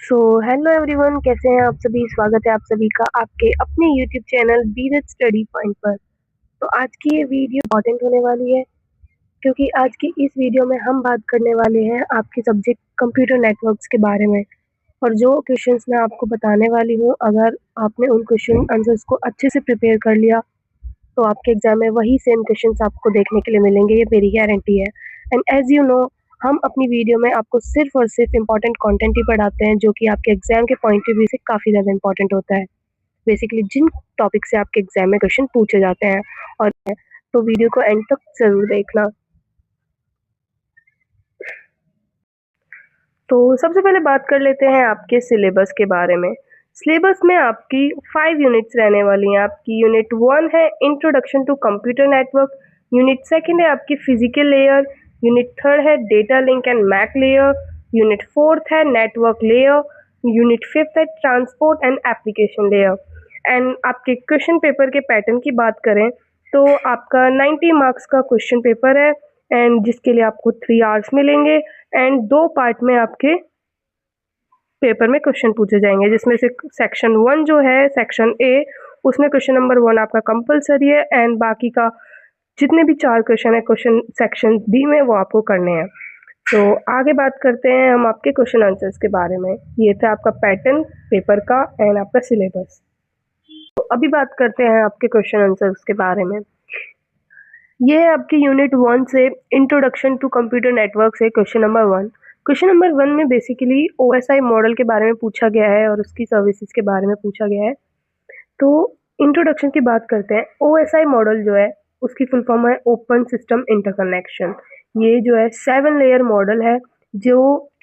So hello everyone, कैसे हैं आप सभी। स्वागत है आप सभी का आपके अपने यूट्यूब चैनल बीरज स्टडी पॉइंट पर। तो आज की ये वीडियो इम्पोर्टेंट होने वाली है, क्योंकि आज की इस वीडियो में हम बात करने वाले हैं आपके सब्जेक्ट कंप्यूटर नेटवर्क्स के बारे में। और जो क्वेश्चंस मैं आपको बताने वाली हूँ, अगर आपने उन क्वेश्चन आंसर्स को अच्छे से प्रिपेयर कर लिया तो आपके एग्जाम में वही सेम क्वेश्चंस आपको देखने के लिए मिलेंगे, ये मेरी गारंटी है। एंड एज यू नो, हम अपनी वीडियो में आपको सिर्फ और सिर्फ इम्पोर्टेंट कंटेंट ही पढ़ाते हैं, जो कि आपके एग्जाम के पॉइंट ऑफ व्यू से काफ़ी ज़्यादा इम्पोर्टेंट होता है। बेसिकली जिन टॉपिक से आपके एग्जाम में क्वेश्चन पूछे जाते हैं। और तो वीडियो को एंड तक ज़रूर देखना। तो सबसे पहले बात कर लेते हैं आपके सिलेबस के बारे में। सिलेबस में आपकी 5 यूनिट्स रहने वाली हैं। आपकी यूनिट 1 है introduction to computer network, unit 2 है आपकी फिजिकल लेयर, यूनिट 3 है data link and MAC layer, unit 4 है नेटवर्क लेयर, यूनिट 5 है transport and application layer. And आपके क्वेश्चन पेपर के पैटर्न की बात करें तो आपका 90 मार्क्स का क्वेश्चन पेपर है, एंड जिसके लिए आपको 3 आवर्स मिलेंगे। एंड 2 पार्ट में आपके पेपर में क्वेश्चन पूछे जाएंगे, जिसमें से सेक्शन 1 जो है, सेक्शन ए, उसमें क्वेश्चन नंबर 1 आपका कंपलसरी है, एंड बाकी का जितने भी 4 क्वेश्चन है क्वेश्चन सेक्शन बी में, वो आपको करने हैं। तो आगे बात करते हैं हम आपके क्वेश्चन आंसर्स के बारे में। ये था आपका पैटर्न पेपर का एंड आपका सिलेबस। तो अभी बात करते हैं आपके क्वेश्चन आंसर्स के बारे में। ये है आपकी यूनिट 1 से इंट्रोडक्शन टू कंप्यूटर नेटवर्क से क्वेश्चन नंबर 1। क्वेश्चन नंबर 1 में बेसिकली ओएसआई मॉडल के बारे में पूछा गया है और उसकी सर्विसेज के बारे में पूछा गया है। तो इंट्रोडक्शन की बात करते हैं। ओएसआई मॉडल जो है उसकी फुल फॉर्म है ओपन सिस्टम इंटरकनेक्शन। ये जो है 7 लेयर मॉडल है जो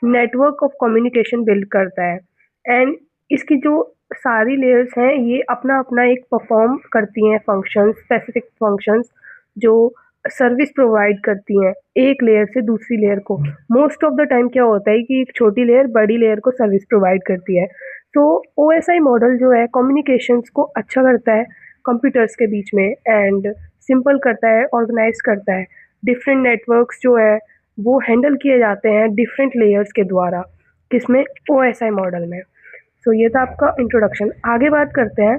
नेटवर्क ऑफ कम्युनिकेशन बिल्ड करता है। एंड इसकी जो सारी लेयर्स हैं ये अपना अपना एक परफॉर्म करती हैं फंक्शंस, स्पेसिफिक फंक्शंस, जो सर्विस प्रोवाइड करती हैं एक लेयर से दूसरी लेयर को। मोस्ट ऑफ द टाइम क्या होता है कि एक छोटी लेयर बड़ी लेयर को सर्विस प्रोवाइड करती है। तो ओएसआई मॉडल जो है कम्युनिकेशंस को अच्छा करता है कंप्यूटर्स के बीच में, एंड सिंपल करता है, ऑर्गेनाइज करता है। डिफरेंट नेटवर्क्स जो है वो हैंडल किए जाते हैं डिफरेंट लेयर्स के द्वारा, किसमें, ओएसआई मॉडल में। सो ये था आपका इंट्रोडक्शन। आगे बात करते हैं।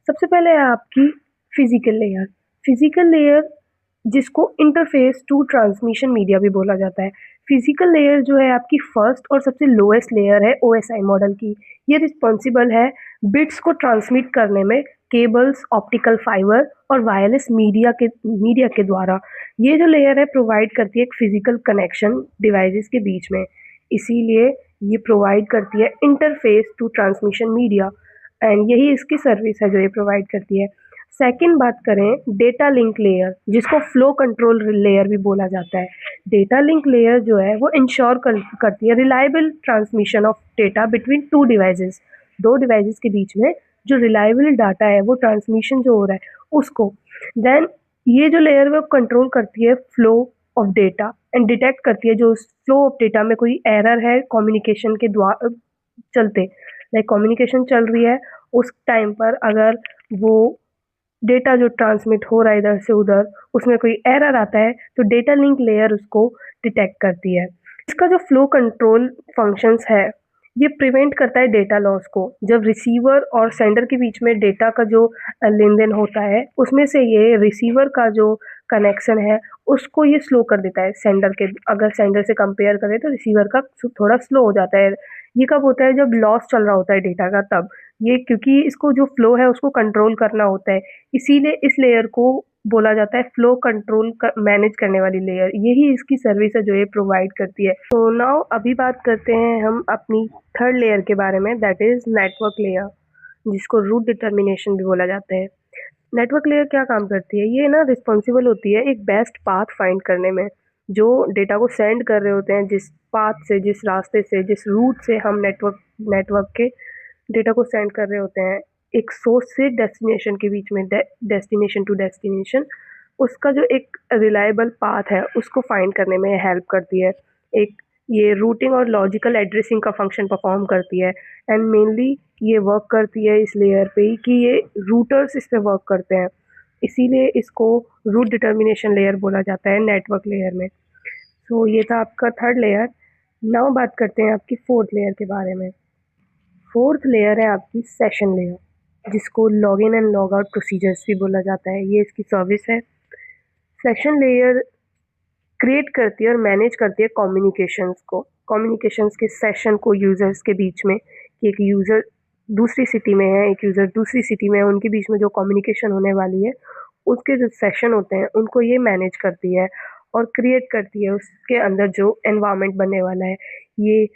सबसे पहले है आपकी फिजिकल लेयर। फिजिकल लेयर जिसको इंटरफेस टू ट्रांसमिशन मीडिया भी बोला जाता है। फिजिकल लेयर जो है आपकी फर्स्ट और सबसे लोएस्ट लेयर है ओएसआई मॉडल की। ये रिस्पॉन्सिबल है बिट्स को ट्रांसमिट करने में केबल्स, ऑप्टिकल फाइबर और वायरलेस मीडिया के द्वारा। ये जो लेयर है प्रोवाइड करती है एक फिजिकल कनेक्शन डिवाइसेस के बीच में, इसीलिए ये प्रोवाइड करती है interface to transmission media, and यही इसकी सर्विस है जो ये प्रोवाइड करती है। सेकंड बात करें डेटा लिंक लेयर, जिसको फ्लो कंट्रोल लेयर भी बोला जाता है। डेटा लिंक लेयर जो है वो इंश्योर करती है reliable transmission of data between 2 devices. 2 devices के बीच में जो रिलायबल डाटा है वो ट्रांसमिशन जो हो रहा है उसको। देन ये जो लेयर है वो कंट्रोल करती है flow of data and detect करती है जो फ्लो ऑफ डेटा में कोई एरर है कम्युनिकेशन के द्वारा चलते, लाइक कम्युनिकेशन चल रही है उस टाइम पर अगर वो डेटा जो ट्रांसमिट हो रहा है इधर से उधर उसमें कोई एरर आता है तो डेटा लिंक लेयर उसको डिटेक्ट करती है। इसका जो फ्लो कंट्रोल फंक्शंस है ये प्रिवेंट करता है डेटा लॉस को। जब रिसीवर और सेंडर के बीच में डेटा का जो लेन देन होता है उसमें से ये रिसीवर का जो कनेक्शन है उसको ये स्लो कर देता है सेंडर के, अगर सेंडर से कंपेयर करें तो रिसीवर का थोड़ा स्लो हो जाता है। ये कब होता है, जब लॉस चल रहा होता है डेटा का तब। ये क्योंकि इसको जो फ्लो है उसको कंट्रोल करना होता है, इसीलिए इस लेयर को बोला जाता है फ्लो कंट्रोल मैनेज करने वाली लेयर। यही इसकी सर्विस है जो ये प्रोवाइड करती है। तो नाउ अभी बात करते हैं हम अपनी थर्ड लेयर के बारे में, दैट इज नेटवर्क लेयर, जिसको रूट डिटर्मिनेशन भी बोला जाता है। नेटवर्क लेयर क्या काम करती है, ये ना रिस्पॉन्सिबल होती है एक बेस्ट पाथ फाइंड करने में। जो डेटा को सेंड कर रहे होते हैं, जिस पाथ से, जिस रास्ते से, जिस रूट से हम नेटवर्क के डेटा को सेंड कर रहे होते हैं एक सोर्स से डेस्टिनेशन के बीच में, डेस्टिनेशन टू डेस्टिनेशन, उसका जो एक रिलायबल पाथ है उसको फाइंड करने में हेल्प करती है। एक ये रूटिंग और लॉजिकल एड्रेसिंग का फंक्शन परफॉर्म करती है। एंड मेनली ये वर्क करती है इस लेयर पे ही कि ये रूटर्स इस पे वर्क करते हैं, इसीलिए इसको रूट डिटर्मिनेशन लेयर बोला जाता है नेटवर्क लेयर में। सो ये था आपका थर्ड लेयर। नाउ बात करते हैं आपकी फोर्थ लेयर के बारे में। फोर्थ लेयर है आपकी सेशन लेयर, जिसको log in and log out procedures भी बोला जाता है। ये इसकी सर्विस है। सेशन लेयर क्रिएट करती है और मैनेज करती है कम्युनिकेशंस के सेशन को यूज़र्स के बीच में, कि एक यूज़र दूसरी सिटी में है, एक यूज़र दूसरी सिटी में है, उनके बीच में जो कम्युनिकेशन होने वाली है, उसके जो सेशन होते हैं उनको ये मैनेज करती है और क्रिएट करती है उसके अंदर जो एनवायरनमेंट बनने वाला है। ये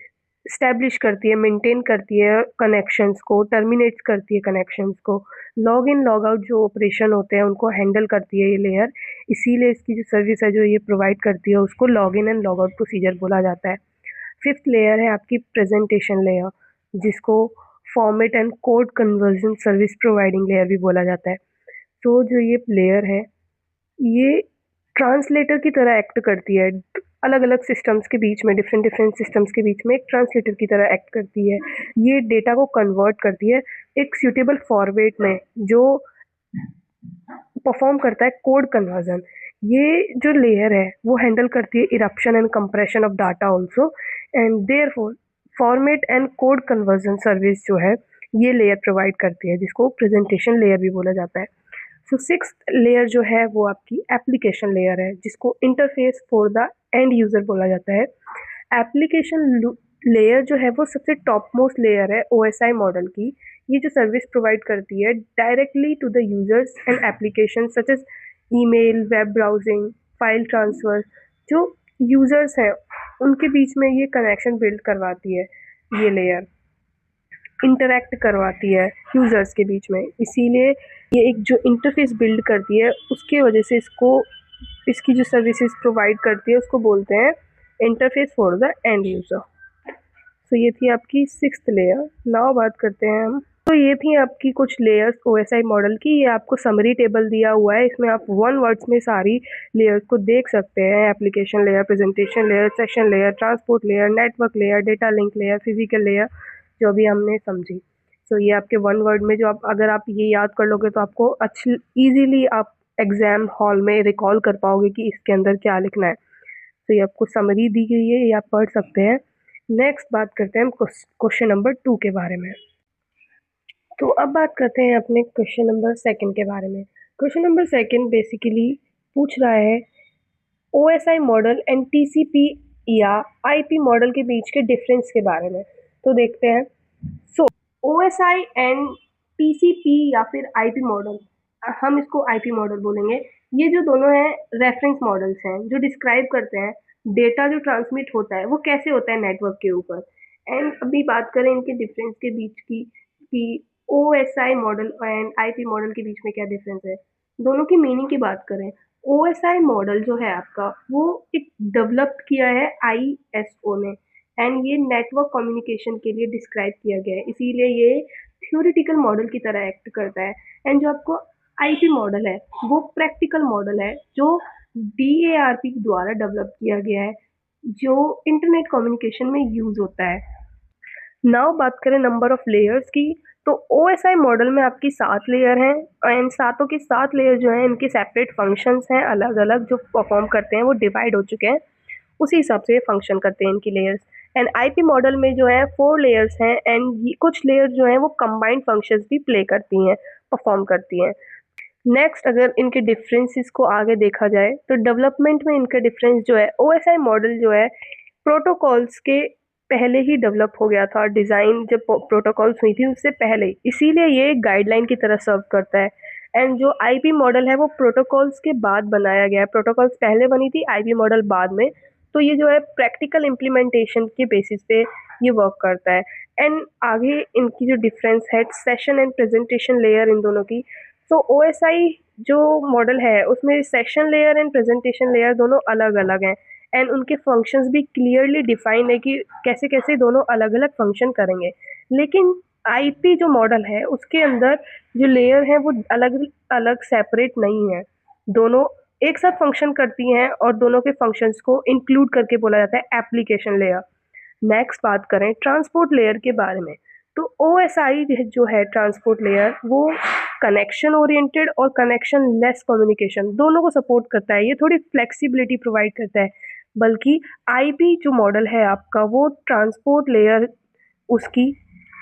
स्टैब्लिश करती है, मेंटेन करती है कनेक्शंस को, टर्मिनेट करती है कनेक्शंस को, लॉग इन लॉग आउट जो ऑपरेशन होते हैं उनको हैंडल करती है ये लेयर। इसीलिए इसकी जो सर्विस है जो ये प्रोवाइड करती है उसको log in and log out procedure बोला जाता है। फिफ्थ लेयर है आपकी प्रेजेंटेशन लेयर, जिसको format and code conversion service providing layer भी बोला जाता है। तो जो ये लेयर है ये ट्रांसलेटर की तरह एक्ट करती है, अलग अलग सिस्टम्स के बीच में, डिफरेंट डिफरेंट सिस्टम्स के बीच में एक ट्रांसलेटर की तरह एक्ट करती है। ये डेटा को कन्वर्ट करती है एक सूटेबल फॉर्मेट में जो परफॉर्म करता है कोड कन्वर्जन। ये जो लेयर है वो हैंडल करती है eruption and compression of data also, and therefore format and code conversion service जो है ये लेयर प्रोवाइड करती है, जिसको प्रेजेंटेशन लेयर भी बोला जाता है। सो सिक्स्थ लेयर जो है वो आपकी एप्लीकेशन लेयर है, जिसको interface for the end user बोला जाता है। एप्लीकेशन लेयर जो है वो सबसे टॉप मोस्ट लेयर है ओएसआई मॉडल की। ये जो सर्विस प्रोवाइड करती है directly to the users and application such as email, web browsing, file transfer. जो यूज़र्स हैं उनके बीच में ये कनेक्शन बिल्ड करवाती है, ये लेयर इंटरैक्ट करवाती है यूज़र्स के बीच में। इसीलिए ये एक जो इंटरफेस बिल्ड करती है उसके वजह से इसकी जो सर्विसेज प्रोवाइड करती है उसको बोलते हैं interface for the end user. तो ये थी आपकी सिक्स्थ लेयर। नाउ बात करते हैं हम। तो ये थी आपकी कुछ लेयर्स ओएसआई मॉडल की। ये आपको समरी टेबल दिया हुआ है, इसमें आप वन वर्ड्स में सारी लेयर्स को देख सकते हैं। Application layer, presentation layer, session layer, transport layer, network layer, data link layer, physical layer, जो भी हमने समझी। तो ये आपके वन वर्ड में जो आप अगर आप ये याद कर लोगे तो आपको अच्छी ईजीली आप एग्जाम हॉल में रिकॉल कर पाओगे कि इसके अंदर क्या लिखना है। तो ये आपको समरी दी गई है, ये आप पढ़ सकते हैं। नेक्स्ट बात करते हैं हम क्वेश्चन नंबर 2 के बारे में। तो अब बात करते हैं अपने क्वेश्चन नंबर 2 के बारे में। क्वेश्चन नंबर 2 बेसिकली पूछ रहा है ओएसआई मॉडल एंड टीसीपी या आईपी मॉडल के बीच के डिफरेंस के बारे में। तो देखते हैं। सो ओएसआई एंड टीसीपी या फिर आईपी मॉडल, हम इसको आईपी मॉडल बोलेंगे। ये जो दोनों हैं रेफरेंस मॉडल्स हैं जो डिस्क्राइब करते हैं डेटा जो ट्रांसमिट होता है वो कैसे होता है नेटवर्क के ऊपर। एंड अभी बात करें इनके डिफरेंस के बीच की कि OSI model and IP model के बीच में क्या डिफरेंस है, दोनों की मीनिंग की बात करें। ओएसआई मॉडल जो है आपका वो एक डेवलप किया है आईएसओ ने, एंड ये नेटवर्क कम्युनिकेशन के लिए डिस्क्राइब किया गया है, इसीलिए ये थ्योरेटिकल मॉडल की तरह एक्ट करता है। एंड जो आपको आईपी मॉडल है वो प्रैक्टिकल मॉडल है जो डीएआरपी द्वारा डेवलप किया गया है, जो इंटरनेट कम्युनिकेशन में यूज़ होता है। नाउ बात करें नंबर ऑफ लेयर्स की, तो ओएसआई मॉडल में आपकी 7 लेयर हैं एंड सातों के 7 लेयर जो हैं इनके सेपरेट फंक्शंस हैं, अलग अलग जो परफॉर्म करते हैं वो डिवाइड हो चुके हैं, उसी हिसाब से फंक्शन करते हैं इनकी लेयर्स। एंड आईपी मॉडल में जो है 4 लेयर्स हैं एंड कुछ लेयर्स जो हैं वो कंबाइंड फंक्शंस भी प्ले करती हैं, परफॉर्म करती हैं। नेक्स्ट अगर इनके डिफरेंसेस को आगे देखा जाए तो डेवलपमेंट में इनका डिफरेंस जो है ओएसआई मॉडल जो है प्रोटोकॉल्स के पहले ही डेवलप हो गया था, डिज़ाइन जब प्रोटोकॉल्स हुई थी उससे पहले, इसीलिए ये गाइडलाइन की तरह सर्व करता है। एंड जो आईपी मॉडल है वो प्रोटोकॉल्स के बाद बनाया गया है, प्रोटोकॉल्स पहले बनी थी, आईपी मॉडल बाद में। तो ये जो है प्रैक्टिकल इम्प्लीमेंटेशन के बेसिस पे ये वर्क करता है। एंड आगे इनकी जो डिफरेंस है session and presentation layer in दोनों की। तो ओएसआई जो मॉडल है उसमें session layer and presentation layer दोनों अलग अलग हैं एंड उनके फंक्शंस भी क्लियरली डिफाइन है कि कैसे कैसे दोनों अलग अलग फंक्शन करेंगे। लेकिन आईपी जो मॉडल है उसके अंदर जो लेयर है वो अलग अलग सेपरेट नहीं है, दोनों एक साथ फंक्शन करती हैं और दोनों के फंक्शंस को इंक्लूड करके बोला जाता है एप्लीकेशन लेयर। नेक्स्ट बात करें ट्रांसपोर्ट लेयर के बारे में, तो ओएसआई जो है ट्रांसपोर्ट लेयर वो कनेक्शन ओरिएंटेड और कनेक्शन लेस कम्युनिकेशन दोनों को सपोर्ट करता है, ये थोड़ी फ्लेक्सिबिलिटी प्रोवाइड करता है। बल्कि आईपी जो मॉडल है आपका वो ट्रांसपोर्ट लेयर उसकी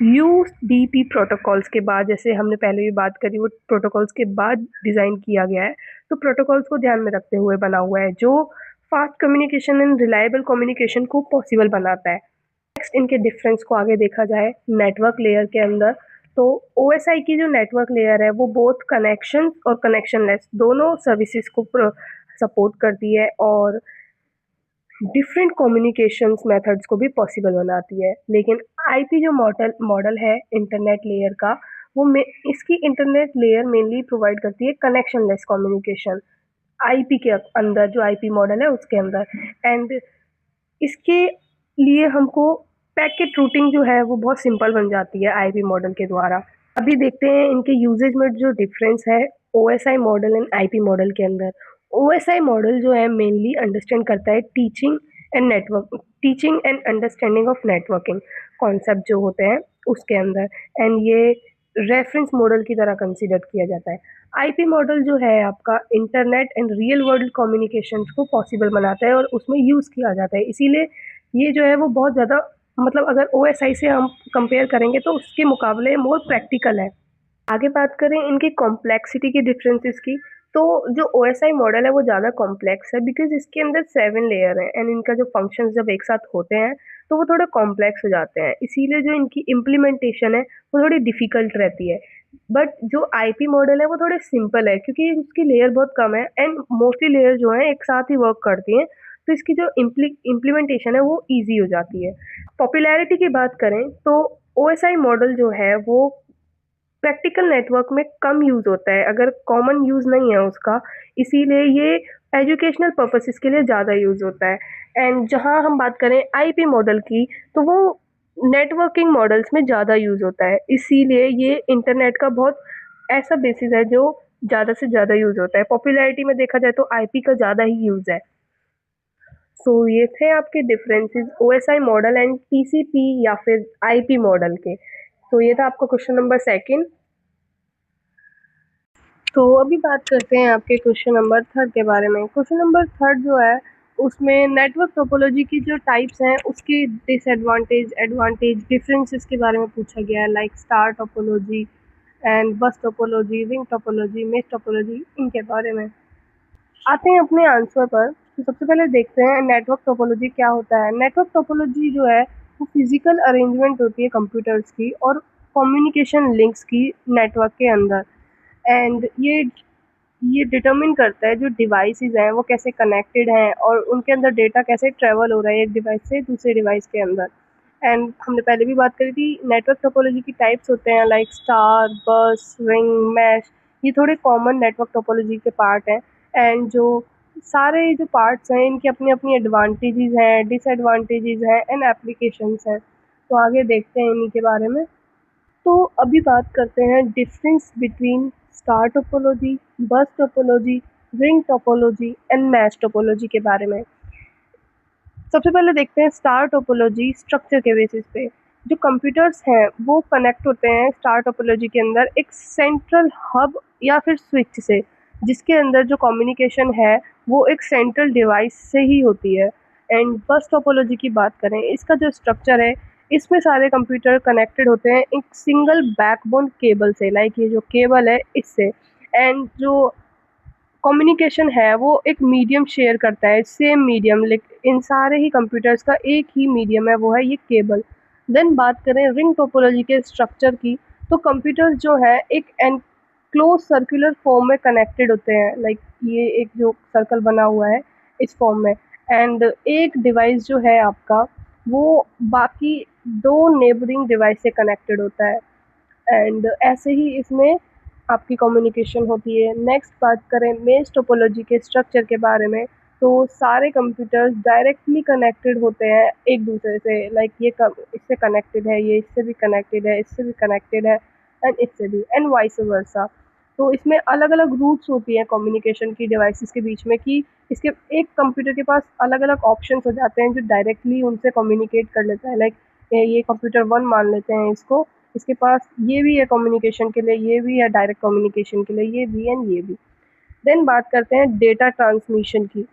यूडीपी प्रोटोकॉल्स के बाद, जैसे हमने पहले भी बात करी, वो प्रोटोकॉल्स के बाद डिज़ाइन किया गया है। तो प्रोटोकॉल्स को ध्यान में रखते हुए बना हुआ है जो fast communication and reliable communication को पॉसिबल बनाता है। नेक्स्ट इनके डिफरेंस को आगे देखा जाए नेटवर्क लेयर के अंदर, तो ओएसआई की जो नेटवर्क लेयर है वो बोथ कनेक्शन और कनेक्शनलेस दोनों सर्विसेज को सपोर्ट करती है और डिफरेंट कम्युनिकेशंस मेथड्स को भी पॉसिबल बनाती है। लेकिन आईपी जो मॉडल मॉडल है इंटरनेट लेयर का, वो इसकी इंटरनेट लेयर मेनली प्रोवाइड करती है कनेक्शनलेस कम्युनिकेशन आईपी के अंदर, जो आईपी मॉडल है उसके अंदर। एंड इसके लिए हमको पैकेट रूटिंग जो है वो बहुत सिंपल बन जाती है आईपी मॉडल के द्वारा। अभी देखते हैं इनके यूजेज में जो डिफरेंस है OSI model and IP model के अंदर। ओएसआई मॉडल जो है मेनली अंडरस्टैंड करता है teaching and understanding of networking concept जो होते हैं उसके अंदर, एंड ये रेफरेंस मॉडल की तरह कंसिडर किया जाता है। आईपी मॉडल जो है आपका internet and real world communication को पॉसिबल बनाता है और उसमें यूज़ किया जाता है, इसीलिए ये जो है वो बहुत ज़्यादा, मतलब अगर ओएसआई से हम कंपेयर करेंगे तो उसके मुकाबले मोर प्रैक्टिकल है। आगे बात करें इनकी कॉम्प्लेक्सिटी के डिफरेंसेस की, तो जो ओएसआई मॉडल है वो ज़्यादा कॉम्प्लेक्स है बिकॉज इसके अंदर 7 लेयर हैं एंड इनका जो फंक्शंस जब एक साथ होते हैं तो वो थोड़े कॉम्प्लेक्स हो जाते हैं, इसीलिए जो इनकी इम्प्लीमेंटेशन है वो थोड़ी डिफ़िकल्ट रहती है। बट जो आईपी मॉडल है वो थोड़े सिंपल है क्योंकि इसकी लेयर बहुत कम है एंड मोस्टली लेयर जो है एक साथ ही वर्क करती हैं, तो इसकी जो इम्प्लीमेंटेशन है वो ईजी हो जाती है। पॉपुलैरिटी की बात करें तो ओएसआई मॉडल जो है वो प्रैक्टिकल नेटवर्क में कम यूज़ होता है, अगर कॉमन यूज़ नहीं है उसका, इसीलिए ये एजुकेशनल पर्पसेस के लिए ज़्यादा यूज़ होता है। एंड जहाँ हम बात करें आईपी मॉडल की, तो वो नेटवर्किंग मॉडल्स में ज़्यादा यूज़ होता है, इसीलिए ये इंटरनेट का बहुत ऐसा बेसिस है जो ज़्यादा से ज़्यादा यूज़ होता है। पॉपुलैरिटी में देखा जाए तो आईपी का ज़्यादा ही यूज़ है। सो ये थे आपके differences OSI model and TCP या फिर आईपी मॉडल के। तो ये था आपका क्वेश्चन नंबर सेकंड। तो अभी बात करते हैं आपके क्वेश्चन नंबर थर्ड के बारे में। क्वेश्चन नंबर थर्ड जो है उसमें नेटवर्क टोपोलॉजी की जो टाइप्स हैं उसकी डिसएडवांटेज, एडवांटेज, डिफरेंसेस के बारे में पूछा गया है, लाइक स्टार टोपोलॉजी एंड बस topology, ring topology, mesh topology, इनके बारे में। आते हैं अपने आंसर पर। तो सबसे पहले देखते हैं नेटवर्क टोपोलॉजी क्या होता है। नेटवर्क टोपोलॉजी जो है वो फिजिकल अरेंजमेंट होती है कंप्यूटर्स की और कम्युनिकेशन लिंक्स की नेटवर्क के अंदर, एंड ये डिटरमिन करता है जो डिवाइसेस हैं वो कैसे कनेक्टेड हैं और उनके अंदर डेटा कैसे ट्रैवल हो रहा है एक डिवाइस से दूसरे डिवाइस के अंदर। एंड हमने पहले भी बात करी थी नेटवर्क टोपोलॉजी की टाइप्स होते हैं लाइक स्टार, बस, रिंग, मैश, ये थोड़े कॉमन नेटवर्क टोपोलॉजी के पार्ट हैं। एंड जो सारे जो पार्ट्स हैं इनकी अपनी अपनी एडवांटेजेस हैं, डिसएडवांटेजेस हैं एंड एप्लीकेशंस हैं। तो आगे देखते हैं इन्हीं के बारे में। तो अभी बात करते हैं डिफरेंस बिटवीन स्टार टोपोलॉजी, बस topology, ring topology and mesh topology के बारे में। सबसे पहले देखते हैं स्टार टोपोलॉजी स्ट्रक्चर के बेसिस पे। जो कंप्यूटर्स हैं वो कनेक्ट होते हैं स्टार टोपोलॉजी के अंदर एक सेंट्रल हब या फिर स्विच से, जिसके अंदर जो कम्युनिकेशन है वो एक सेंट्रल डिवाइस से ही होती है। एंड बस टोपोलॉजी की बात करें, इसका जो स्ट्रक्चर है इसमें सारे कंप्यूटर कनेक्टेड होते हैं एक सिंगल बैकबोन केबल से, लाइक ये जो केबल है इससे। एंड जो कम्युनिकेशन है वो एक मीडियम शेयर करता है, सेम मीडियम, लेकिन इन सारे ही कंप्यूटर्स का एक ही मीडियम है, वो है ये केबल। देन बात करें रिंग टोपोलॉजी के स्ट्रक्चर की, तो कंप्यूटर्स जो है एक एनक्लोज सर्कुलर फॉर्म में कनेक्टेड होते हैं, लाइक ये एक जो सर्कल बना हुआ है इस फॉर्म में। एंड एक डिवाइस जो है आपका वो बाकी दो नेबरिंग डिवाइस से कनेक्टेड होता है, एंड ऐसे ही इसमें आपकी कम्युनिकेशन होती है। नेक्स्ट बात करें मेश टोपोलॉजी के स्ट्रक्चर के बारे में, तो सारे कंप्यूटर्स डायरेक्टली कनेक्टेड होते हैं एक दूसरे से, लाइक ये इससे कनेक्टेड है, ये इससे भी कनेक्टेड है, इससे भी कनेक्टेड है एंड इससे भी, एंड वाइस वर्सा। तो इसमें अलग अलग रूट्स होती हैं कम्युनिकेशन की डिवाइसेस के बीच में कि इसके एक कंप्यूटर के पास अलग अलग ऑप्शंस हो जाते हैं जो डायरेक्टली उनसे कम्युनिकेट कर लेता है, लाइक ये कंप्यूटर 1 मान लेते हैं इसको, इसके पास ये भी है कम्युनिकेशन के लिए, ये भी है डायरेक्ट कम्युनिकेशन के लिए, ये भी एंड ये भी। देन बात करते हैं डेटा ट्रांसमिशन की।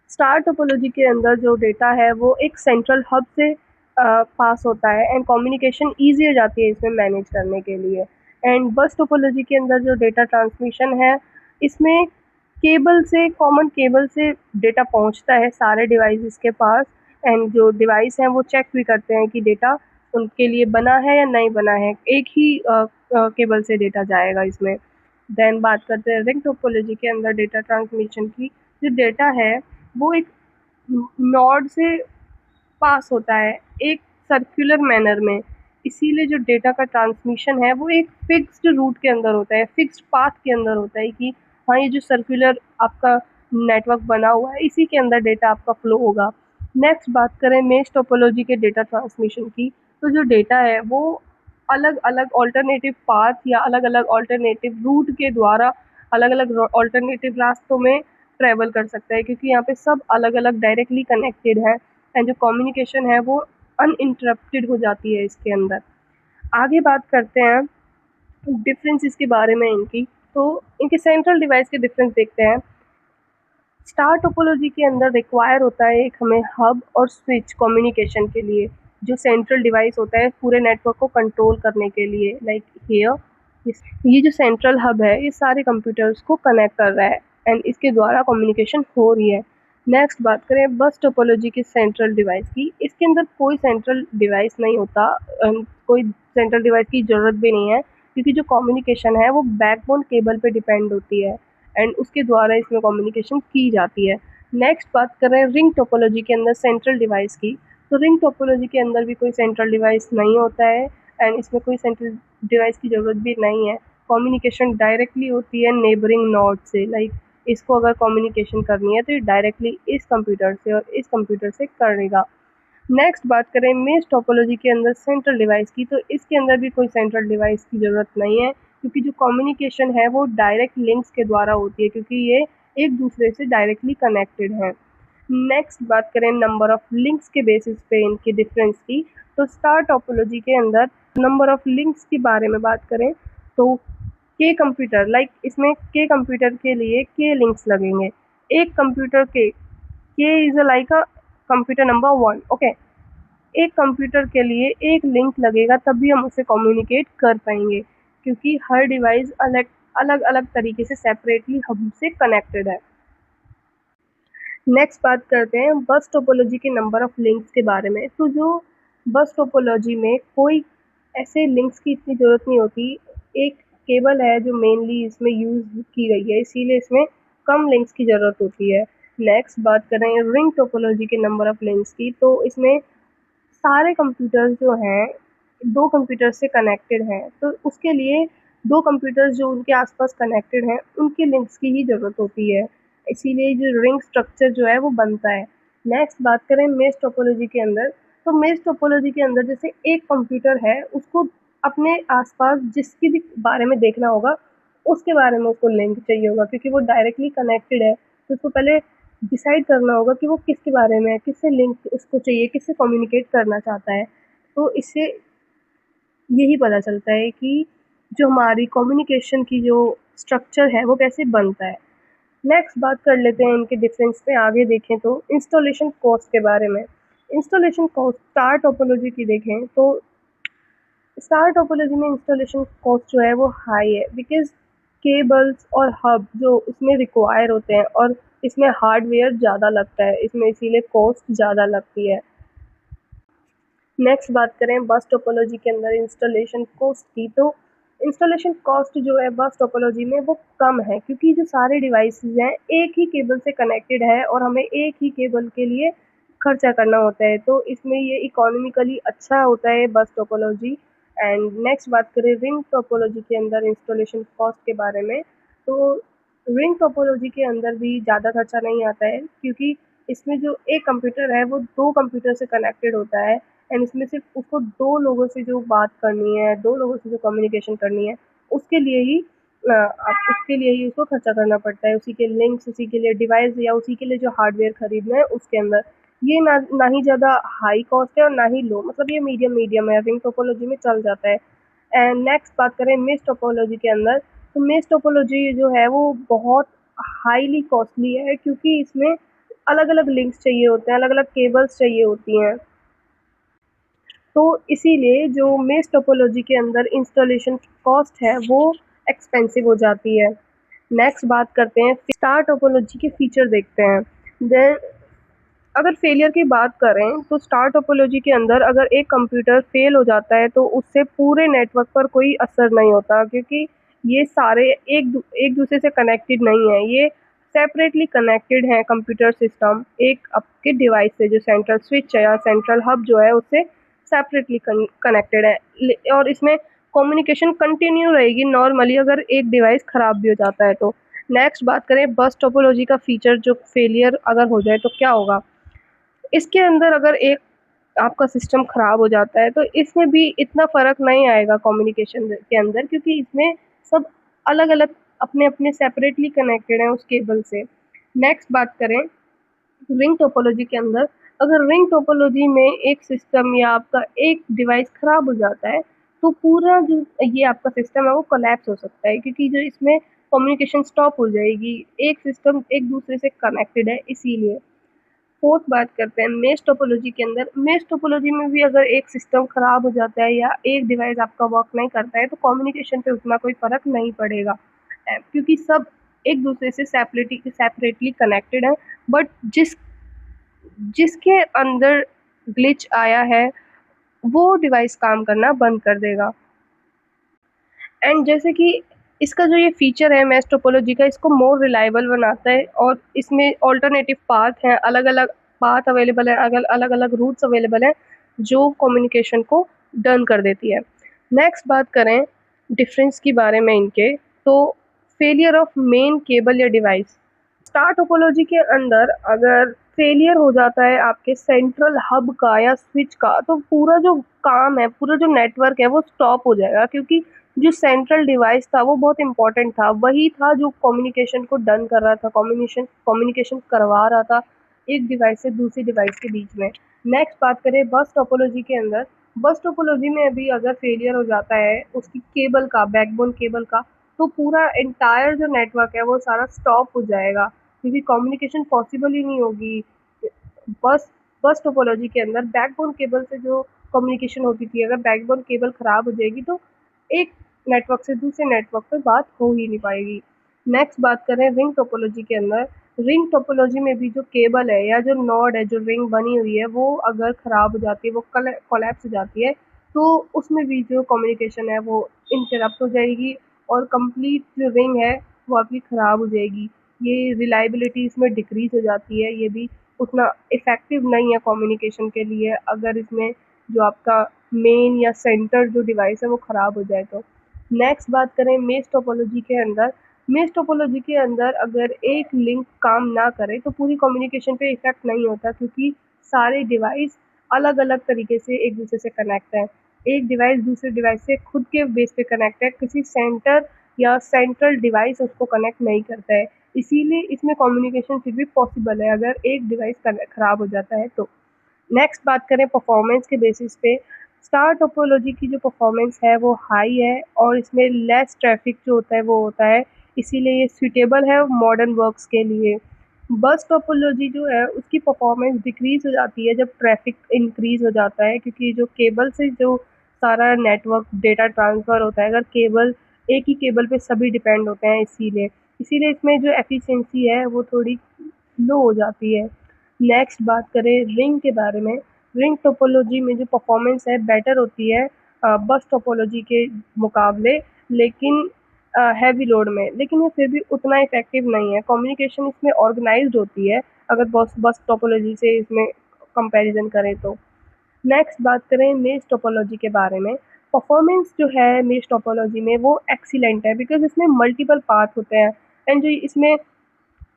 स्टार टोपोलॉजी के अंदर जो डेटा है वो एक सेंट्रल हब से पास होता है एंड कम्युनिकेशन ईजी हो जाती है इसमें मैनेज करने के लिए। एंड बस टोपोलॉजी के अंदर जो डेटा ट्रांसमिशन है, इसमें केबल से कॉमन केबल से डेटा पहुंचता है सारे डिवाइसेस के पास। एंड जो डिवाइस हैं वो चेक भी करते हैं कि डेटा उनके लिए बना है या नहीं बना है, एक ही केबल से डेटा जाएगा इसमें। देन बात करते हैं रिंग टोपोलॉजी के अंदर डेटा ट्रांसमिशन की। जो डेटा है वो एक नोड से पास होता है एक सर्कुलर मैनर में, इसीलिए जो डेटा का ट्रांसमिशन है वो एक फिक्स्ड रूट के अंदर होता है, फिक्स्ड पाथ के अंदर होता है कि हाँ ये जो सर्कुलर आपका नेटवर्क बना हुआ है इसी के अंदर डेटा आपका फ्लो होगा। नेक्स्ट बात करें मेश टोपोलॉजी के डेटा ट्रांसमिशन की, तो जो डेटा है वो अलग अलग ऑल्टरनेटिव पाथ या अलग अलग ऑल्टरनेटिव रूट के द्वारा अलग अलग ऑल्टरनेटिव रास्तों में ट्रैवल कर सकता है, क्योंकि यहाँ पे सब अलग अलग डायरेक्टली कनेक्टेड है एंड जो कम्युनिकेशन है वो अनइंटरप्टेड हो जाती है इसके अंदर। आगे बात करते हैं डिफरेंस इसके बारे में इनकी, तो इनके सेंट्रल डिवाइस के डिफरेंस देखते हैं। स्टार टोपोलॉजी के अंदर रिक्वायर होता है एक हमें हब और स्विच कम्युनिकेशन के लिए, जो सेंट्रल डिवाइस होता है पूरे नेटवर्क को कंट्रोल करने के लिए। लाइक हियर ये जो सेंट्रल हब है ये सारे कंप्यूटर्स को कनेक्ट कर रहा है एंड इसके द्वारा कम्युनिकेशन हो रही है। नेक्स्ट बात करें बस टोपोलॉजी के सेंट्रल डिवाइस की, इसके अंदर कोई सेंट्रल डिवाइस नहीं होता, कोई सेंट्रल डिवाइस की ज़रूरत भी नहीं है, क्योंकि जो कम्युनिकेशन है वो बैकबोन केबल पे डिपेंड होती है एंड उसके द्वारा इसमें कम्युनिकेशन की जाती है। नेक्स्ट बात करें रिंग टोपोलॉजी के अंदर सेंट्रल डिवाइस की, तो रिंग टोपोलॉजी के अंदर भी कोई सेंट्रल डिवाइस नहीं होता है एंड इसमें कोई सेंट्रल डिवाइस की ज़रूरत भी नहीं है। कम्युनिकेशन डायरेक्टली होती है नेबरिंग नोड से। लाइक इसको अगर कम्युनिकेशन करनी है तो ये डायरेक्टली इस कंप्यूटर से और इस कंप्यूटर से करेगा। नेक्स्ट बात करें मेश टोपोलॉजी के अंदर सेंट्रल डिवाइस की, तो इसके अंदर भी कोई सेंट्रल डिवाइस की ज़रूरत नहीं है, क्योंकि जो कम्युनिकेशन है वो डायरेक्ट लिंक्स के द्वारा होती है, क्योंकि ये एक दूसरे से डायरेक्टली कनेक्टेड है। नेक्स्ट बात करें नंबर ऑफ लिंक्स के बेसिस पे इनके डिफरेंस की, तो स्टार टोपोलॉजी के अंदर नंबर ऑफ लिंक्स के बारे में बात करें तो के कंप्यूटर, लाइक इसमें के कंप्यूटर के लिए के लिंक्स लगेंगे। एक कंप्यूटर के is like a computer number 1, okay. एक कंप्यूटर के लिए एक लिंक लगेगा तभी हम उससे कम्युनिकेट कर पाएंगे, क्योंकि हर डिवाइस अलग अलग अलग तरीके से सेपरेटली हमसे कनेक्टेड है। नेक्स्ट बात करते हैं बस टोपोलॉजी के नंबर ऑफ लिंक्स के बारे में, तो जो बस टोपोलॉजी में कोई ऐसे लिंक्स की इतनी ज़रूरत नहीं होती, एक केबल है जो मेनली इसमें यूज़ की गई है, इसीलिए इसमें कम लिंक्स की ज़रूरत होती है। नेक्स्ट बात करें रिंग टोपोलॉजी के नंबर ऑफ लिंक्स की, तो इसमें सारे कंप्यूटर्स जो हैं 2 कंप्यूटर से कनेक्टेड हैं, तो उसके लिए 2 कंप्यूटर्स जो उनके आस-पास कनेक्टेड हैं, उनके लिंक्स की ही ज़रूरत होती है। इसीलिए जो रिंग स्ट्रक्चर जो है वो बनता है। नेक्स्ट बात करें मेश टोपोलॉजी के अंदर, तो मेश टोपोलॉजी के अंदर जैसे एक कंप्यूटर है, उसको अपने आस-पास जिसके भी बारे में देखना होगा, उसके बारे में उसको लिंक चाहिए होगा, क्योंकि वो डायरेक्टली कनेक्टेड है। तो उसको पहले डिसाइड करना होगा कि वो किसके बारे में है, किससे लिंक उसको चाहिए, किससे कम्युनिकेट करना चाहता है। तो इससे यही पता चलता है कि जो हमारी कम्युनिकेशन की जो स्ट्रक्चर है वो कैसे बनता है। नेक्स्ट बात कर लेते हैं इनके डिफरेंस पे, आगे देखें तो इंस्टॉलेशन कॉस्ट के बारे में। इंस्टॉलेशन कॉस्ट स्टार टोपोलॉजी की देखें तो स्टार टोपोलॉजी में इंस्टॉलेशन कॉस्ट जो है वो हाई है, बिकॉज़ केबल्स और हब जो इसमें रिक्वायर होते हैं और इसमें हार्डवेयर ज़्यादा लगता है, इसमें इसीलिए कॉस्ट ज़्यादा लगती है। नेक्स्ट बात करें बस टोपोलॉजी के अंदर इंस्टॉलेशन कॉस्ट की, तो इंस्टॉलेशन कॉस्ट जो है बस टोपोलॉजी में वो कम है, क्योंकि जो सारे डिवाइसेस हैं एक ही केबल से कनेक्टेड है और हमें एक ही केबल के लिए खर्चा करना होता है, तो इसमें ये इकोनॉमिकली अच्छा होता है बस टोपोलॉजी। एंड नेक्स्ट बात करें रिंग टोपोलॉजी के अंदर इंस्टॉलेशन कॉस्ट के बारे में, तो रिंग टोपोलॉजी के अंदर भी ज़्यादा खर्चा नहीं आता है, क्योंकि इसमें जो एक कंप्यूटर है वो 2 कंप्यूटर से कनेक्टेड होता है एंड इसमें सिर्फ उसको 2 लोगों से जो बात करनी है, 2 लोगों से जो कम्युनिकेशन करनी है, उसके लिए ही उसके लिए ही उसको खर्चा करना पड़ता है, उसी के लिंक्स, उसी के लिए डिवाइस या उसी के लिए जो हार्डवेयर खरीदना है उसके अंदर। ये ना ही ज़्यादा हाई कॉस्ट है और ना ही लो, मतलब ये मीडियम है, रिंग टोपोलॉजी में चल जाता है। एंड नेक्स्ट बात करें मेश टोपोलॉजी के अंदर, तो मेश टोपोलॉजी जो है वो बहुत हाईली कॉस्टली है, क्योंकि इसमें अलग अलग लिंक्स चाहिए होते हैं, अलग अलग केबल्स चाहिए होती हैं। तो इसीलिए जो मेश टोपोलॉजी के अंदर इंस्टॉलेशन कॉस्ट है वो एक्सपेंसिव हो जाती है। नेक्स्ट बात करते हैं, स्टार टोपोलॉजी के फीचर देखते हैं। देन अगर फेलियर की बात करें तो स्टार टोपोलॉजी के अंदर अगर एक कंप्यूटर फेल हो जाता है तो उससे पूरे नेटवर्क पर कोई असर नहीं होता, क्योंकि ये सारे एक दूसरे से कनेक्टेड नहीं है, ये सेपरेटली कनेक्टेड हैं। कंप्यूटर सिस्टम एक आपके डिवाइस से, जो सेंट्रल स्विच है या सेंट्रल हब जो है, उससे सेपरेटली कनेक्टेड है और इसमें कम्युनिकेशन कंटिन्यू रहेगी नॉर्मली, अगर एक डिवाइस ख़राब भी हो जाता है तो। नेक्स्ट बात करें बस टोपोलॉजी का फीचर, जो फेलियर अगर हो जाए तो क्या होगा। इसके अंदर अगर एक आपका सिस्टम ख़राब हो जाता है तो इसमें भी इतना फ़र्क नहीं आएगा कम्युनिकेशन के अंदर, क्योंकि इसमें सब अलग-अलग अपने-अपने सेपरेटली कनेक्टेड हैं उस केबल से। नेक्स्ट बात करें रिंग टोपोलॉजी के अंदर, अगर रिंग टोपोलॉजी में एक सिस्टम या आपका एक डिवाइस ख़राब हो जाता है तो पूरा जो ये आपका सिस्टम है वो कोलैप्स हो सकता है, क्योंकि जो इसमें कम्युनिकेशन स्टॉप हो जाएगी। एक सिस्टम एक दूसरे से कनेक्टेड है इसीलिए। फोर्थ बात करते हैं मेश टोपोलॉजी के अंदर। मेश टोपोलॉजी में भी अगर एक सिस्टम खराब हो जाता है या एक डिवाइस आपका वर्क नहीं करता है तो कम्युनिकेशन पे उतना कोई फ़र्क नहीं पड़ेगा, क्योंकि सब एक दूसरे से सेपरेटली कनेक्टेड है। बट जिसके अंदर ग्लिच आया है वो डिवाइस काम करना बंद कर देगा। एंड जैसे कि इसका जो ये फीचर है मैश टोपोलॉजी का, इसको मोर रिलायबल बनाता है और इसमें ऑल्टरनेटिव पाथ हैं, अलग अलग पाथ अवेलेबल है, अलग अलग रूट्स अवेलेबल हैं जो कम्युनिकेशन को डन कर देती है। नेक्स्ट बात करें डिफरेंस के बारे में इनके, तो फेलियर ऑफ मेन केबल या डिवाइस। स्टार टोपोलॉजी के अंदर अगर फेलियर हो जाता है आपके सेंट्रल हब का या स्विच का तो पूरा जो काम है, पूरा जो नेटवर्क है वो स्टॉप हो जाएगा, क्योंकि जो सेंट्रल डिवाइस था वो बहुत इंपॉर्टेंट था, वही था जो कम्युनिकेशन को डन कर रहा था, कम्युनिकेशन करवा रहा था एक डिवाइस से दूसरी डिवाइस के बीच में। नेक्स्ट बात करें बस टोपोलॉजी के अंदर। बस टोपोलॉजी में अभी अगर फेलियर हो जाता है उसकी केबल का, बैकबोन केबल का, तो पूरा एंटायर जो नेटवर्क है वो सारा स्टॉप हो जाएगा, क्योंकि कम्युनिकेशन पॉसिबल ही नहीं होगी। बस बस टोपोलॉजी के अंदर बैकबोन केबल से जो कम्युनिकेशन होती थी, अगर बैकबोन केबल ख़राब हो जाएगी तो एक नेटवर्क से दूसरे नेटवर्क पे बात हो ही नहीं पाएगी। नेक्स्ट बात करें रिंग टोपोलॉजी के अंदर। रिंग टोपोलॉजी में भी जो केबल है या जो नॉड है, जो रिंग बनी हुई है, वो अगर ख़राब हो जाती है, वो कोलैप्स हो जाती है, तो उसमें भी जो कम्युनिकेशन है वो इंटरप्ट हो जाएगी और कंप्लीट जो रिंग है वो आपकी ख़राब हो जाएगी। ये रिलायबिलिटी इसमें डिक्रीज़ हो जाती है, ये भी उतना इफ़ेक्टिव नहीं है कम्युनिकेशन के लिए, अगर इसमें जो आपका मेन या सेंटर जो डिवाइस है वो ख़राब हो जाए तो। नेक्स्ट बात करें मेश टोपोलॉजी के अंदर। मेश टोपोलॉजी के अंदर अगर एक लिंक काम ना करे तो पूरी कम्युनिकेशन पे इफ़ेक्ट नहीं होता, क्योंकि सारे डिवाइस अलग-अलग तरीके से एक दूसरे से कनेक्ट हैं। एक डिवाइस दूसरे डिवाइस से खुद के बेस पे कनेक्ट है, किसी सेंटर या सेंट्रल डिवाइस उसको कनेक्ट नहीं करता है। इसीलिए इसमें कम्युनिकेशन फिर भी पॉसिबल है अगर एक डिवाइस ख़राब हो जाता है तो। नेक्स्ट बात करें परफॉर्मेंस के बेसिस पे, स्टार टोपोलॉजी की जो परफॉर्मेंस है वो हाई है और इसमें लेस ट्रैफिक जो होता है वो होता है, इसीलिए ये सूटेबल है मॉडर्न वर्क्स के लिए। बस टोपोलॉजी जो है उसकी परफॉर्मेंस डिक्रीज़ हो जाती है जब ट्रैफिक इंक्रीज़ हो जाता है, क्योंकि जो केबल से जो सारा नेटवर्क डेटा ट्रांसफ़र होता है, अगर केबल एक ही केबल पे सभी डिपेंड होते हैं, इसीलिए इसमें जो एफिशिएंसी है वो थोड़ी लो हो जाती है। नेक्स्ट बात करें रिंग के बारे में। रिंग टोपोलॉजी में जो परफॉर्मेंस है बेटर होती है बस टोपोलॉजी के मुकाबले, लेकिन हैवी लोड में, लेकिन ये फिर भी उतना इफ़ेक्टिव नहीं है। कम्युनिकेशन इसमें ऑर्गेनाइज़्ड होती है अगर बस बस टोपोलॉजी से इसमें कंपैरिज़न करें तो। नेक्स्ट बात करें मेश टोपोलॉजी के बारे में। परफॉर्मेंस जो है मेश टोपोलॉजी में वो एक्सीलेंट है, बिकॉज़ इसमें मल्टीपल पाथ होते हैं एंड जो इसमें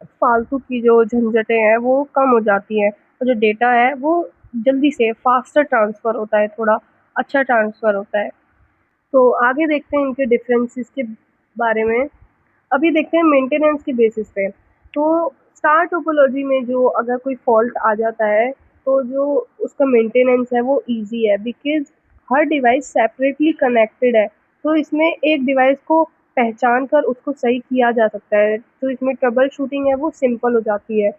फालतू की जो झंझटें हैं वो कम हो जाती हैं और जो डेटा है वो जल्दी से फास्टर ट्रांसफ़र होता है, थोड़ा अच्छा ट्रांसफ़र होता है। तो आगे देखते हैं इनके डिफरेंसेस के बारे में। अभी देखते हैं मेंटेनेंस के बेसिस पे। तो स्टार टोपोलॉजी में जो अगर कोई फ़ॉल्ट आ जाता है तो जो उसका मेंटेनेंस है वो ईज़ी है, because her device separately connected है। तो इसमें एक डिवाइस को पहचान कर उसको सही किया जा सकता है। तो इसमें ट्रबल शूटिंग है वो सिंपल हो जाती है।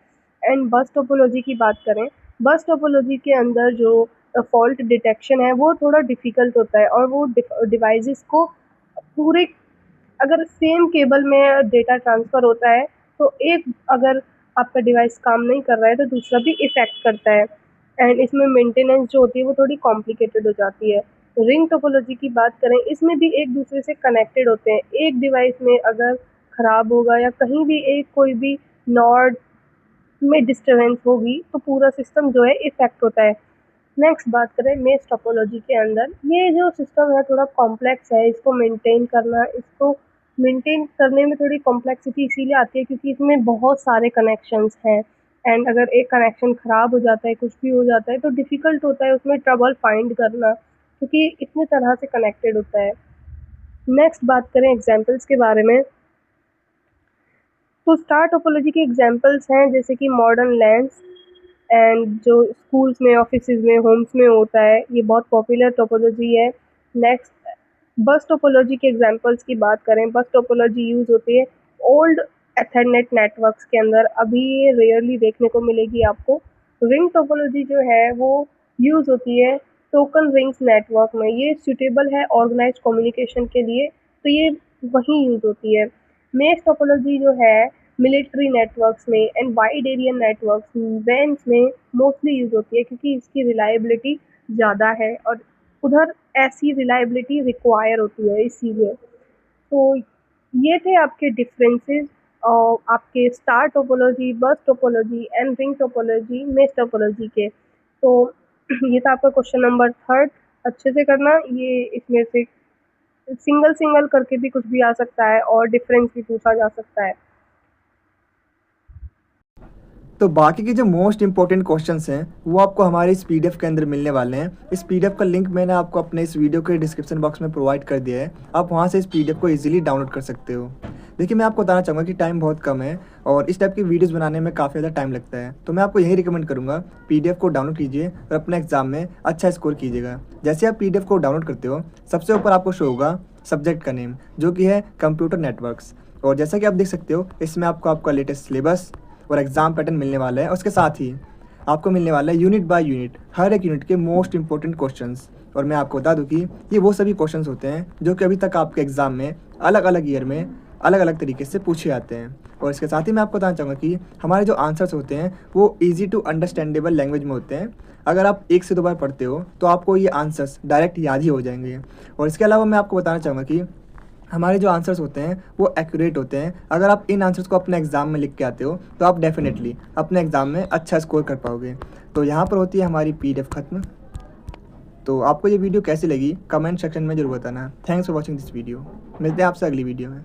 एंड बस टोपोलॉजी की बात करें, बस टोपोलॉजी के अंदर जो फॉल्ट डिटेक्शन है वो थोड़ा डिफ़िकल्ट होता है और वो डिवाइसेस को पूरे, अगर सेम केबल में डेटा ट्रांसफ़र होता है तो एक अगर आपका डिवाइस काम नहीं कर रहा है तो दूसरा भी इफ़ेक्ट करता है एंड इसमें मेंटेनेंस जो होती है वो थोड़ी कॉम्प्लिकेटेड हो जाती है। रिंग टोपोलॉजी की बात करें, इसमें भी एक दूसरे से कनेक्टेड होते हैं। एक डिवाइस में अगर ख़राब होगा या कहीं भी एक कोई भी नॉड में डिस्टर्बेंस होगी तो पूरा सिस्टम जो है इफ़ेक्ट होता है। नेक्स्ट बात करें मेश टोपोलॉजी के अंदर, ये जो सिस्टम है थोड़ा कॉम्प्लेक्स है, इसको मेंटेन करने में थोड़ी कॉम्प्लेक्सिटी इसीलिए आती है क्योंकि इसमें बहुत सारे कनेक्शंस हैं एंड अगर एक कनेक्शन ख़राब हो जाता है, कुछ भी हो जाता है तो डिफ़िकल्ट होता है उसमें ट्रबल फाइंड करना क्योंकि इतनी तरह से कनेक्टेड होता है। नेक्स्ट बात करें एग्जांपल्स के बारे में, तो स्टार टोपोलॉजी के एग्जांपल्स हैं जैसे कि मॉडर्न लैंड्स एंड जो स्कूल्स में, ऑफिसेज में, होम्स में होता है, ये बहुत पॉपुलर टोपोलॉजी है। नेक्स्ट बस टोपोलॉजी के एग्जांपल्स की बात करें, बस टोपोलॉजी यूज़ होती है ओल्ड एथरनेट नेटवर्क्स के अंदर, अभी ये रेयरली देखने को मिलेगी आपको। रिंग टोपोलॉजी जो है वो यूज़ होती है टोकन रिंग्स नेटवर्क में, ये सूटेबल है ऑर्गेनाइज्ड कम्युनिकेशन के लिए, तो ये वहीं यूज़ होती है। मेश टोपोलॉजी जो है मिलिट्री नेटवर्क्स में and wide area networks vans में मोस्टली यूज़ होती है क्योंकि इसकी रिलायबिलिटी ज़्यादा है और उधर ऐसी रिलायबिलिटी रिक्वायर होती है इसीलिए। तो ये थे आपके डिफरेंसेस और आपके स्टार टोपोलॉजी, बस topology and ring topology, mesh topology के। तो ये था आपका क्वेश्चन नंबर 3, अच्छे से करना, ये इसमें से सिंगल करके भी कुछ भी आ सकता है और डिफरेंस भी पूछा जा सकता है। तो बाकी के जो मोस्ट इंपॉर्टेंट क्वेश्चंस हैं वो आपको हमारे इस पीडीएफ के अंदर मिलने वाले हैं। इस पीडीएफ का लिंक मैंने आपको अपने इस वीडियो के डिस्क्रिप्शन बॉक्स में प्रोवाइड कर दिया है, आप वहाँ से इस पीडीएफ को इजीली डाउनलोड कर सकते हो। देखिए, मैं आपको बताना चाहूँगा कि टाइम बहुत कम है और इस टाइप की वीडियोज़ बनाने में काफ़ी ज़्यादा टाइम लगता है, तो मैं आपको यही रिकमेंड करूँगा, पीडीएफ को डाउनलोड कीजिए और अपने एग्जाम में अच्छा स्कोर कीजिएगा। जैसे आप पीडीएफ को डाउनलोड करते हो, सबसे ऊपर आपको शो होगा सब्जेक्ट का नेम, जो कि है कंप्यूटर नेटवर्क्स, और जैसा कि आप देख सकते हो इसमें आपको आपका लेटेस्ट सिलेबस और एग्ज़ाम पैटर्न मिलने वाला है। और उसके साथ ही आपको मिलने वाला है यूनिट बाय यूनिट हर एक यूनिट के मोस्ट इंपॉर्टेंट क्वेश्चंस। और मैं आपको बता दूं कि ये वो सभी क्वेश्चंस होते हैं जो कि अभी तक आपके एग्ज़ाम में अलग अलग ईयर में अलग अलग तरीके से पूछे जाते हैं। और इसके साथ ही मैं आपको बताना चाहूँगा कि हमारे जो आंसर्स होते हैं वो ईजी टू अंडरस्टैंडेबल लैंग्वेज में होते हैं। अगर आप 1 से 2 बार पढ़ते हो तो आपको ये आंसर्स डायरेक्ट याद ही हो जाएंगे। और इसके अलावा मैं आपको बताना चाहूँगा कि हमारे जो आंसर्स होते हैं वो एक्यूरेट होते हैं। अगर आप इन आंसर्स को अपने एग्ज़ाम में लिख के आते हो तो आप डेफिनेटली अपने एग्ज़ाम में अच्छा स्कोर कर पाओगे। तो यहाँ पर होती है हमारी पीडीएफ ख़त्म। तो आपको ये वीडियो कैसी लगी कमेंट सेक्शन में ज़रूर बताना। Thanks for watching this video. मिलते हैं आपसे अगली वीडियो में।